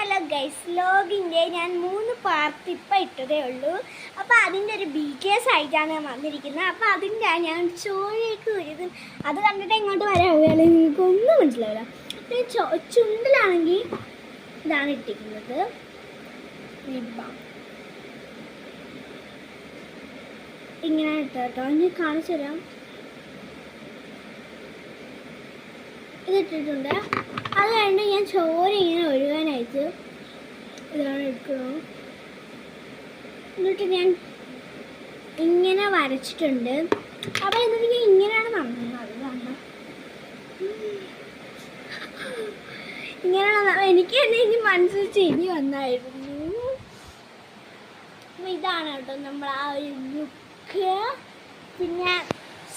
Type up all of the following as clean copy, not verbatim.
Hello guys, വ്ലോഗിൻ്റെ ഞാൻ 3 part ഇപ്പം ഇട്ടതേ ഉള്ളൂ. അപ്പോൾ അതിൻ്റെ ഒരു BKS ആയിട്ടാണ് ഞാൻ വന്നിരിക്കുന്നത്. അപ്പോൾ അതിൻ്റെ ഞാൻ ചോരയ്ക്ക് വരുന്നത് അത് കണ്ടിട്ട് ഇങ്ങോട്ട് വരാവുകയാണ്, നിങ്ങൾക്കൊന്നും മനസ്സിലാവില്ല. പിന്നെ ചുണ്ടിലാണെങ്കിൽ ഇതാണ് ഇട്ടിരിക്കുന്നത്, ഇങ്ങനെ ഇട്ടോ. ഞാൻ കാണിച്ചു തരാം. ഇതിട്ടിട്ടുണ്ട്. അത് കഴിഞ്ഞ് ഞാൻ ചോര ഇങ്ങനെ ഒഴുകാനായിട്ട് ഇതാണ് എടുക്കണം. എന്നിട്ട് ഞാൻ ഇങ്ങനെ വരച്ചിട്ടുണ്ട്. അപ്പോൾ എന്നിട്ട് ഞാൻ ഇങ്ങനെയാണ് നടന്നത്. കണ്ടോ, ഇങ്ങനെയാണ്. എനിക്ക് തന്നെ ഇനി മനസ്സിൽ ചിരി വന്നായിരുന്നു. അപ്പോൾ ഇതാണ് കേട്ടോ നമ്മൾ ആ ഒരു ലുക്ക്. പിന്നെ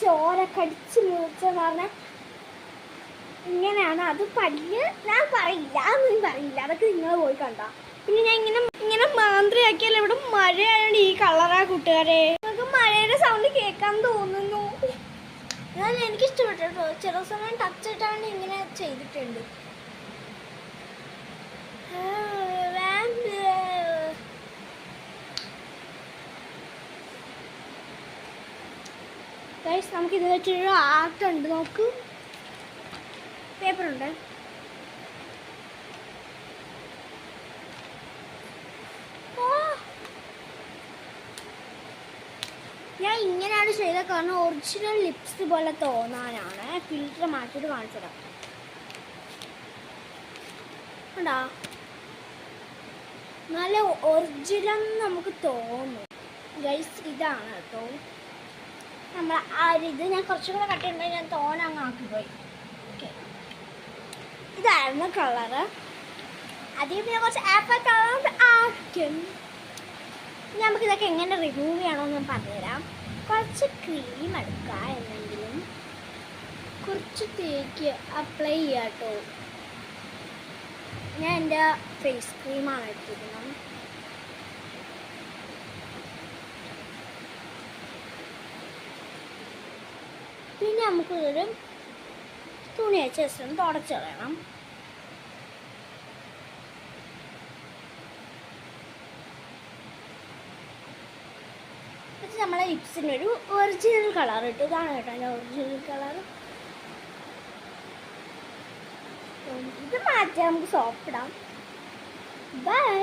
ചോര കടിച്ച് മൂച്ചെന്ന് പറഞ്ഞാൽ ഇങ്ങനെയാണ്. അത് പല്ല് ഞാൻ പറയില്ല, അതൊന്നും പറയില്ല, അതൊക്കെ നിങ്ങൾ പോയി കണ്ടോ. പിന്നെ ഞാൻ ഇങ്ങനെ മാന്ത്രിയാക്കിയാൽ ഇവിടെ മഴയായോണ്ട് ഈ കളറാ കൂട്ടുകാരെ. നിങ്ങൾക്ക് മഴയുടെ സൗണ്ട് കേൾക്കാൻ തോന്നുന്നു. ഞാൻ എനിക്കിഷ്ടപ്പെട്ടു കേട്ടോ. ചില സമയം ടച്ച് ഇട്ടാണ്ട് ഇങ്ങനെ ചെയ്തിട്ടുണ്ട്. ഗൈസ്, നമുക്ക് ഇത് വെച്ചൊരു ആർട്ട് ഉണ്ട്. നോക്ക്, പേപ്പറുണ്ട്. ഞാൻ ഇങ്ങനെയാണ് ചെയ്ത കാരണം ഒറിജിനൽ ലിപ്സ് പോലെ തോന്നാനാണ്. ഫിൽറ്റർ മാറ്റിയിട്ട് കാണിച്ചതാണ്. കണ്ടോ, നല്ല ഒറിജിനൽ നമുക്ക് തോന്നും. ഗൈസ്, ഇതാണ് കേട്ടോ നമ്മൾ ആ ഇത്. ഞാൻ കുറച്ചും കൂടെ കട്ടിയുണ്ടെങ്കിൽ ഞാൻ തോന്നങ്ങ് ആക്കിപ്പോയി. ഓക്കെ, ഇതായിരുന്നു കളറ്. അതിൽ പിന്നെ കുറച്ച് ആപ്പിൾ കളർ ആക്കും. നമുക്കിതൊക്കെ എങ്ങനെ റിമൂവ് ചെയ്യണമെന്ന് ഞാൻ പറഞ്ഞുതരാം. കുറച്ച് ക്രീം എടുക്കുക, എന്തെങ്കിലും കുറച്ച് തേക്ക് അപ്ലൈ ചെയ്യുക കേട്ടോ. ഞാൻ എൻ്റെ ഫേസ് ക്രീമാണ് എടുത്തിരിക്കുന്നത്. പിന്നെ നമുക്കൊരു തുണി വെച്ച് ജസ്റ്റ് ഒന്ന് തുടച്ച് കളയണം. നമ്മളെ ലിപ്സിനൊരു ഒറിജിനൽ കളർ ഇട്ടു. ഇതാണ് കേട്ടോ എൻ്റെ ഒറിജിനൽ കളർ. ഇത് മാറ്റാൻ നമുക്ക് സോപ്പ് ഇടാം. ബൈ.